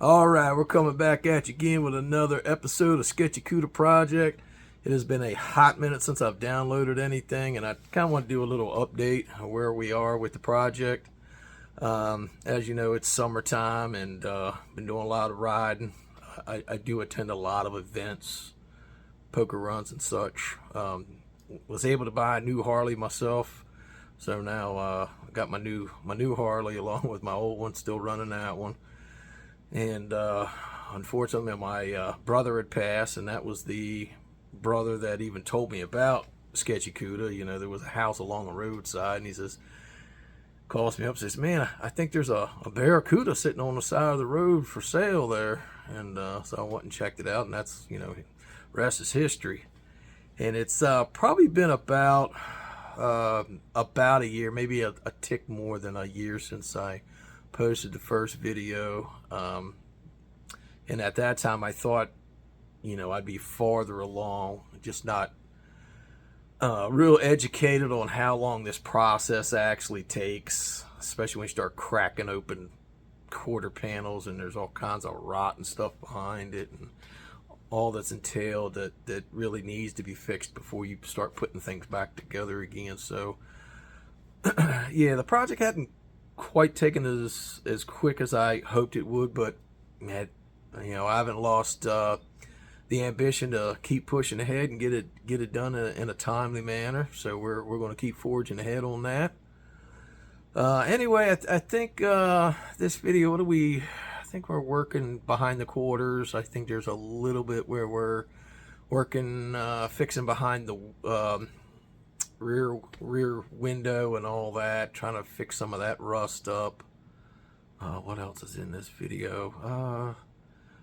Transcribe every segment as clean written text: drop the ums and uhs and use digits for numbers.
All right, we're coming back at you again with another episode of Sketchy Cuda Project. It has been a hot minute since I've downloaded anything, and I kind of want to do a little update on where we are with the project. As you know, it's summertime, and been doing a lot of riding. I do attend a lot of events, poker runs, and such. Was able to buy a new Harley myself, so now I got my new Harley along with my old one, still running that one. And unfortunately, my brother had passed, and that was the brother that even told me about Sketchy Cuda. You know, there was a house along the roadside, and he says, calls me up, says, "Man, I think there's a Barracuda sitting on the side of the road for sale there." And so I went and checked it out, and that's, you know, rest is history. And it's probably been about a year, maybe a tick more than a year since I posted the first video. And at that time I thought, you know, I'd be farther along, just not real educated on how long this process actually takes, especially when you start cracking open quarter panels and there's all kinds of rot and stuff behind it, and all that's entailed that really needs to be fixed before you start putting things back together again. So yeah, the project hadn't quite taken as quick as I hoped it would, but you know, I haven't lost the ambition to keep pushing ahead and get it done in a timely manner. So we're going to keep forging ahead on that. Anyway, I think this video, I think we're working behind the quarters. I think there's a little bit where we're working, fixing behind the rear window and all that, trying to fix some of that rust up. What else is in this video?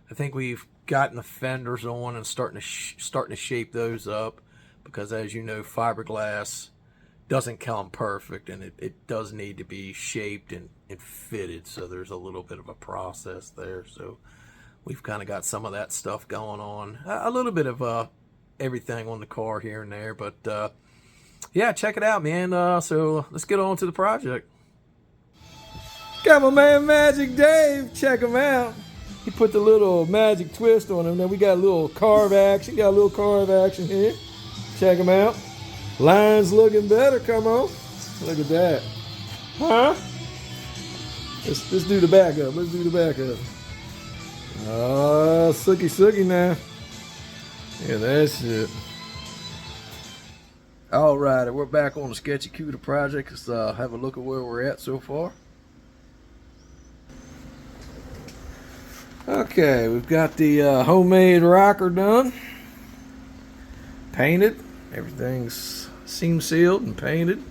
I think we've gotten the fenders on and starting to shape those up, because as you know, fiberglass doesn't come perfect, and it does need to be shaped and fitted, so there's a little bit of a process there. So we've kind of got some of that stuff going on, a little bit of everything on the car here and there, but yeah, check it out, man. So let's get on to the project. Got my man Magic Dave. Check him out. He put the little magic twist on him. Now we got a little carve action. Got a little carve action here. Check him out. Lines looking better. Come on. Look at that. Huh? Let's do the back up. Let's do the back up. Oh, sooky now. Yeah, that's it. All right, we're back on the Sketchy Cuda project. Let's have a look at where we're at so far. Okay, we've got the homemade rocker done, painted. Everything's seam sealed and painted.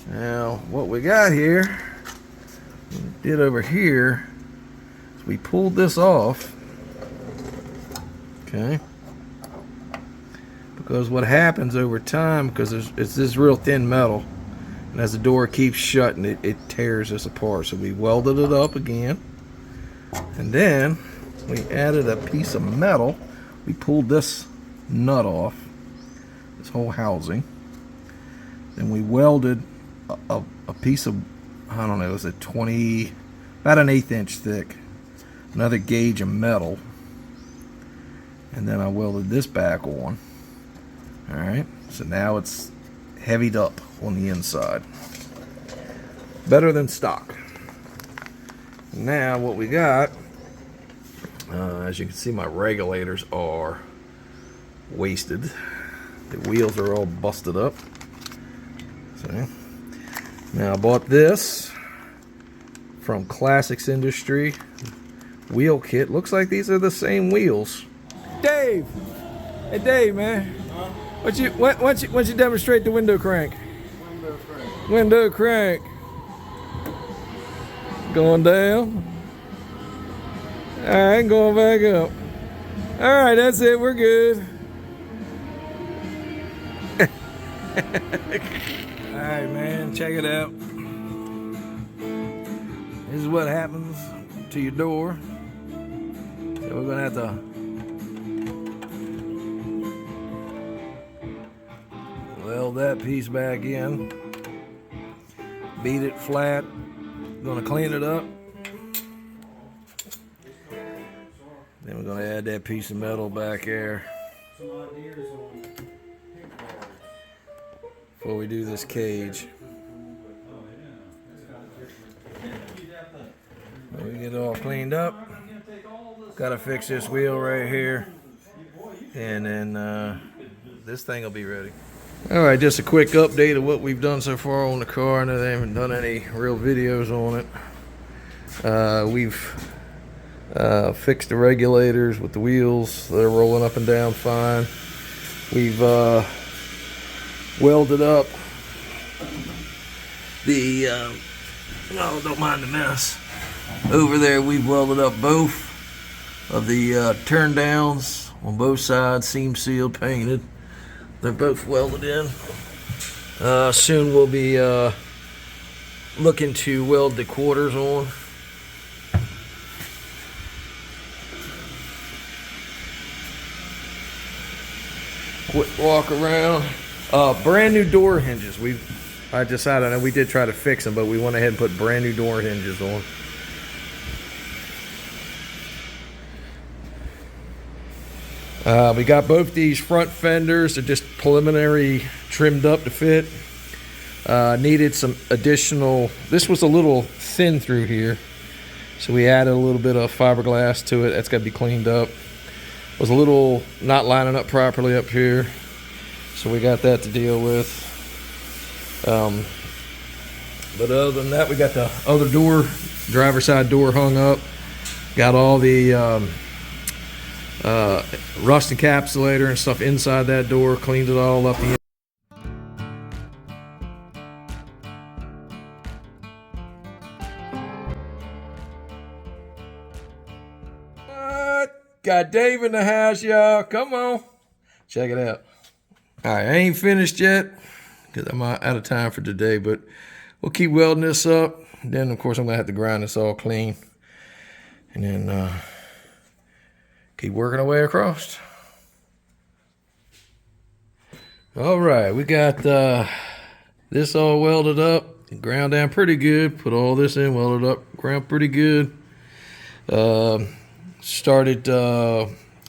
Now, what we got here, what we did over here, is we pulled this off. Okay. Because what happens over time, because it's this real thin metal, and as the door keeps shutting, it tears this apart. So we welded it up again, and then we added a piece of metal. We pulled this nut off, this whole housing. Then we welded a piece of, I don't know, is it about an 1/8 inch thick, another gauge of metal, and then I welded this back on. Alright, so now it's heavied up on the inside. Better than stock. Now what we got, as you can see, my regulators are wasted. The wheels are all busted up. See? Now I bought this from Classics Industry wheel kit. Looks like these are the same wheels. Dave! Hey Dave, man. Why don't you demonstrate the window crank? Window crank. Window crank. Going down. Alright, going back up. Alright, that's it. We're good. Alright, man. Check it out. This is what happens to your door. So we're going to have to weld that piece back in, beat it flat, gonna clean it up, Then we're gonna add that piece of metal back there before we do this cage. We get it all cleaned up. Gotta fix this wheel right here, and then this thing will be ready. All right, just a quick update of what we've done so far on the car. I know they haven't done any real videos on it. We've fixed the regulators with the wheels. They're rolling up and down fine. We've welded up the, oh, don't mind the mess. Over there, we've welded up both of the turn downs on both sides, seam sealed, painted. They're both welded in. Soon we'll be looking to weld the quarters on. Quick walk around. Brand new door hinges. I decided, we did try to fix them, but we went ahead and put brand new door hinges on. We got both these front fenders. They're just preliminary trimmed up to fit. Needed some additional, this was a little thin through here, so we added a little bit of fiberglass to it. That's got to be cleaned up. Was a little not lining up properly up here, so we got that to deal with. But other than that, we got the other door, driver's side door, hung up. Got all the rust encapsulator and stuff inside that door, cleaned it all up. Got Dave in the house, y'all. Come on, check it out. All right, I ain't finished yet because I'm out of time for today, but we'll keep welding this up. Then, of course, I'm gonna have to grind this all clean, and then keep working our way across. All right, we got this all welded up, ground down pretty good. Put all this in, welded up, ground pretty good. Started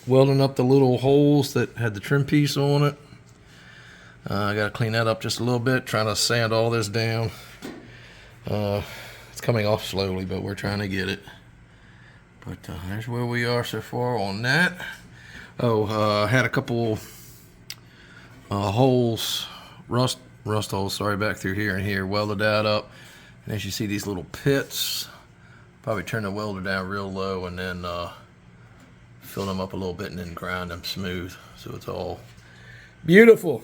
welding up the little holes that had the trim piece on it. I got to clean that up just a little bit, trying to sand all this down. It's coming off slowly, but we're trying to get it. But there's where we are so far on that. Oh, had a couple holes, rust holes, sorry, back through here and here, welded that up. And as you see these little pits, probably turn the welder down real low and then fill them up a little bit and then grind them smooth so it's all beautiful.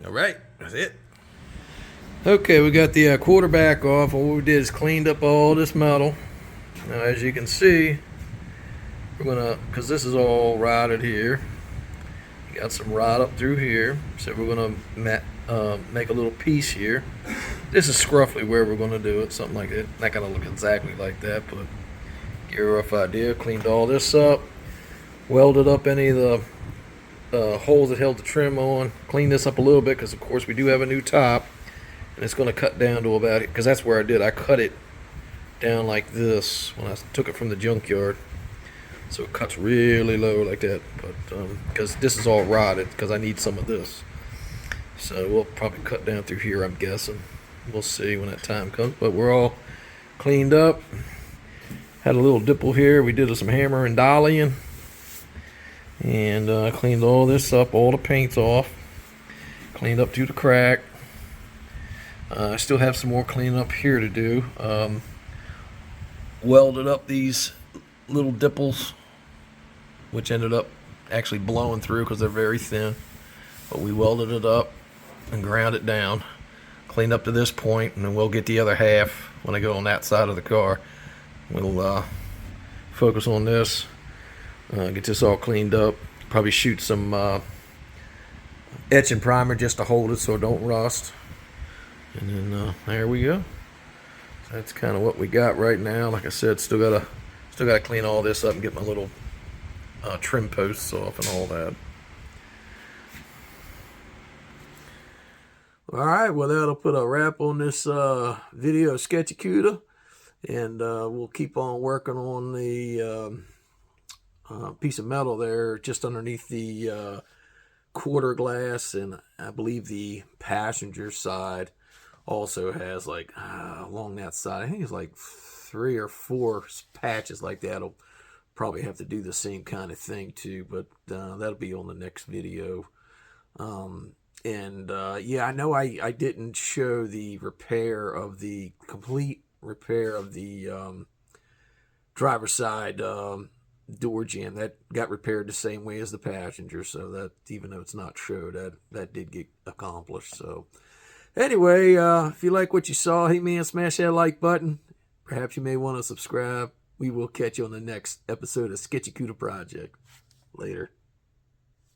All right, that's it. Okay, we got the quarterback off. What we did is cleaned up all this metal. Now, as you can see, we're gonna, because this is all rotted here, got some rot up through here, so we're gonna make a little piece here. This is scruffly where we're gonna do it, something like that. Not gonna look exactly like that, but get a rough idea. Cleaned all this up, welded up any of the holes that held the trim on. Cleaned this up a little bit because, of course, we do have a new top, and it's gonna cut down to about it, because that's where I did. I cut it down like this when I took it from the junkyard. So it cuts really low like that, but because this is all rotted, because I need some of this. So we'll probably cut down through here, I'm guessing. We'll see when that time comes, but we're all cleaned up. Had a little dipple here. We did some hammer and dollying, and cleaned all this up, all the paint's off. Cleaned up through the crack. I still have some more cleaning up here to do. Welded up these little dipples, which ended up actually blowing through because they're very thin, but we welded it up and ground it down, cleaned up to this point, and then we'll get the other half when I go on that side of the car. We'll focus on this, get this all cleaned up, probably shoot some etch and primer just to hold it so it don't rust, and then there we go. So that's kind of what we got right now. Like I said, still gotta clean all this up and get my little trim posts off and all that. All right, well, that'll put a wrap on this video of Sketchy Cuda. And we'll keep on working on the piece of metal there just underneath the quarter glass, and I believe the passenger side also has like along that side, I think it's like 3 or 4 patches like that. I'll probably have to do the same kind of thing too, but that'll be on the next video. Yeah, I know I didn't show the complete repair of the driver's side door jamb. That got repaired the same way as the passenger, so that, even though it's not showed, that did get accomplished. So anyway, if you like what you saw, hey man, smash that like button. Perhaps you may want to subscribe. We will catch you on the next episode of Sketchy Cuda Project. Later.